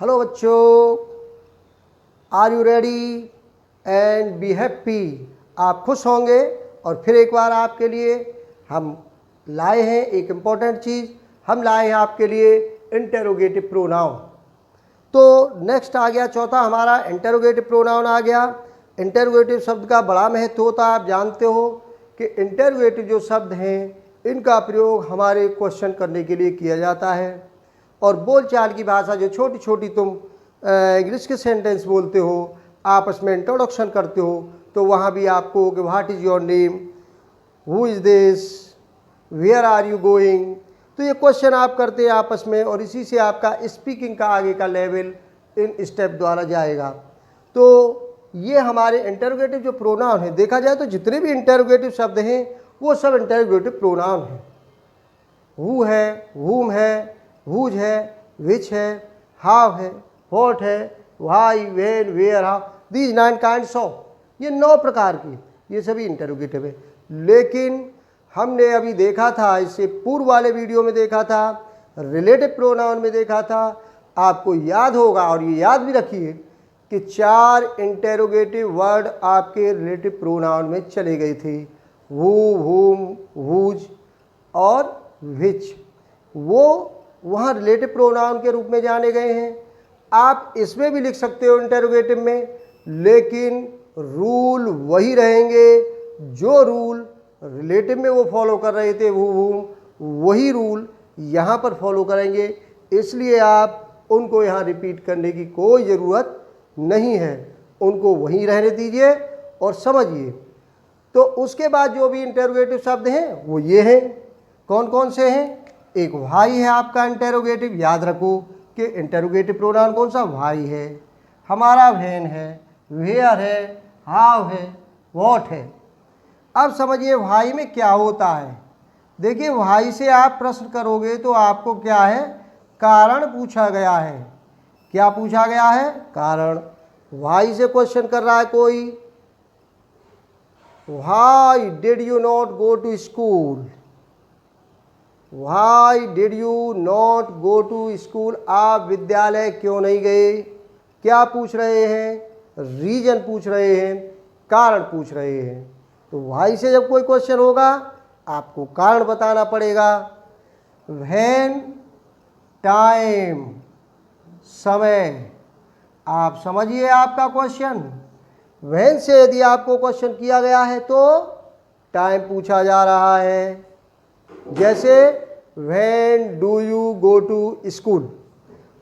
Hello बच्चों, are you ready and be happy. आप खुश होंगे और फिर एक बार आपके लिए हम लाए हैं एक इम्पॉर्टेंट चीज़। हम लाए हैं आपके लिए इंटेरोगेटिव प्रोनाउन। तो नेक्स्ट आ गया चौथा हमारा इंटेरोगेटिव प्रोनाउन आ गया। इंटेरोगेटिव शब्द का बड़ा महत्व होता है। आप जानते हो कि इंटेरोगेटिव जो शब्द हैं इनका प्रयोग हमारे क्वेश्चन करने के लिए किया जाता है। और बोलचाल की भाषा जो छोटी छोटी तुम इंग्लिश के सेंटेंस बोलते हो, आपस में इंट्रोडक्शन करते हो, तो वहाँ भी आपको कि what is your name, who is this, where are you going, तो ये क्वेश्चन आप करते हैं आपस में और इसी से आपका स्पीकिंग का आगे का लेवल इन स्टेप द्वारा जाएगा। तो ये हमारे इंटरोगेटिव जो प्रोनाउन है, देखा जाए तो जितने भी इंटरोगेटिव शब्द हैं वो सब इंटरोगेटिव प्रोनाउन हैं। हु है, whom है, हुज है, विच है, हाउ है, व्हाट है, why, when, where, how, these 9 kinds of, ये 9 प्रकार की, ये सभी इंटरोगेटिव है। लेकिन हमने अभी देखा था, इससे पूर्व वाले वीडियो में देखा था, रिलेटिव प्रोनाउन में देखा था। आपको याद होगा और ये याद भी रखिए कि 4 इंटरोगेटिव वर्ड आपके रिलेटिव प्रोनाउन में चले गए थे, हु, हुम, हुज और विच। वो वहाँ रिलेटिव प्रोनाउन के रूप में जाने गए हैं। आप इसमें भी लिख सकते हो इंटरोगेटिव में, लेकिन रूल वही रहेंगे जो रूल रिलेटिव में वो फॉलो कर रहे थे, वही रूल यहाँ पर फॉलो करेंगे। इसलिए आप उनको यहाँ रिपीट करने की कोई ज़रूरत नहीं है, उनको वहीं रहने दीजिए और समझिए। तो उसके बाद जो भी इंटरोगेटिव शब्द हैं वो ये हैं। कौन कौन से हैं? एक वाई है आपका इंटरोगेटिव। याद रखो कि इंटरोगेटिव प्रोनाउन कौन सा? वाई है। हमारा व्हेन है, वेयर है, हाउ है, व्हाट है। अब समझिए वाई में क्या होता है। देखिए वाई से आप प्रश्न करोगे तो आपको क्या है? कारण पूछा गया है। क्या पूछा गया है? कारण। वाई से क्वेश्चन कर रहा है कोई, why did you not go to school, why did you not go to school, आप विद्यालय क्यों नहीं गए। क्या पूछ रहे हैं? रीजन पूछ रहे हैं, कारण पूछ रहे हैं। तो वाई से जब कोई क्वेश्चन होगा आपको कारण बताना पड़ेगा। व्हेन, टाइम, समय। आप समझिए आपका क्वेश्चन। व्हेन से यदि आपको क्वेश्चन किया गया है तो टाइम पूछा जा रहा है। जैसे when do you go to school,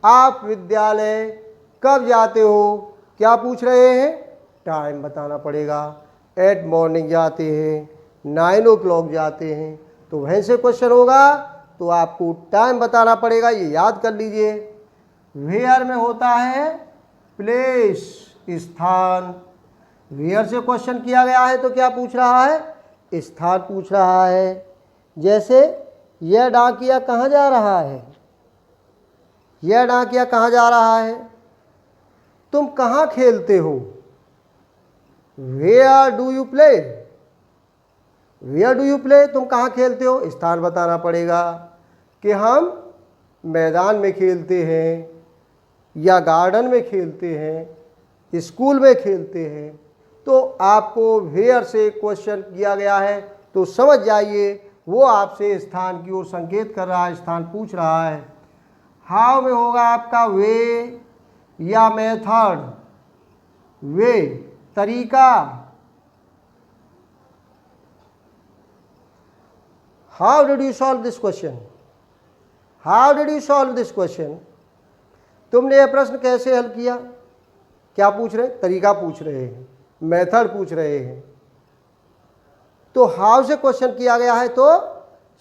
आप विद्यालय कब जाते हो, क्या पूछ रहे हैं? टाइम बताना पड़ेगा। एट मॉर्निंग जाते हैं, 9 o'clock जाते हैं। तो व्हेन से क्वेश्चन होगा तो आपको टाइम बताना पड़ेगा, ये याद कर लीजिए। वेयर में होता है प्लेस, स्थान। वेयर से क्वेश्चन किया गया है तो क्या पूछ रहा है? स्थान पूछ रहा है। जैसे यह डाकिया कहाँ जा रहा है, यह डाकिया कहाँ जा रहा है। तुम कहाँ खेलते हो, where do you play, where do you play, तुम कहाँ खेलते हो। स्थान बताना पड़ेगा कि हम मैदान में खेलते हैं या गार्डन में खेलते हैं, स्कूल में खेलते हैं। तो आपको वेयर से क्वेश्चन किया गया है तो समझ जाइए वो आपसे स्थान की ओर संकेत कर रहा है, स्थान पूछ रहा है। हाउ में होगा आपका वे या मेथड। वे तरीका, how did you solve this question, how did you solve this question, तुमने यह प्रश्न कैसे हल किया। क्या पूछ रहे? तरीका पूछ रहे हैं, मेथड पूछ रहे हैं। तो हाउ से क्वेश्चन किया गया है तो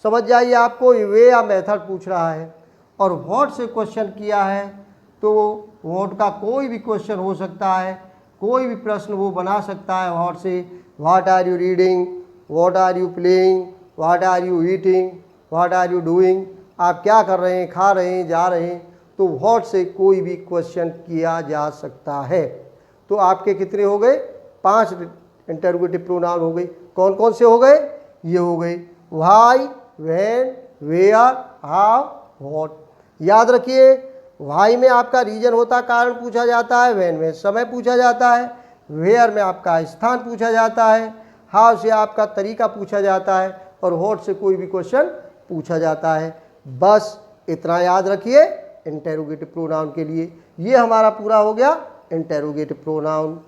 समझ जाइए आपको वे या मेथड पूछ रहा है। और व्हाट से क्वेश्चन किया है तो व्हाट का कोई भी क्वेश्चन हो सकता है, कोई भी प्रश्न वो बना सकता है व्हाट से। What are you reading, what are you playing, what are you eating, what are you doing, आप क्या कर रहे हैं, खा रहे हैं, जा रहे हैं। तो व्हाट से कोई भी क्वेश्चन किया जा सकता है। तो आपके कितने हो गए? 5 इंटरोगेटिव प्रोनाउन हो गए। कौन कौन से हो गए? ये हो गए why, when, where, how, what. याद रखिए वाई में आपका रीजन होता कारण पूछा जाता है, व्हेन में समय पूछा जाता है, वेयर में आपका स्थान पूछा जाता है, हाउ से आपका तरीका पूछा जाता है और व्हाट से कोई भी क्वेश्चन पूछा जाता है। बस इतना याद रखिए इंटेरोगेटिव प्रोनाउन के लिए। ये हमारा पूरा हो गया इंटेरोगेटिव प्रोनाउन।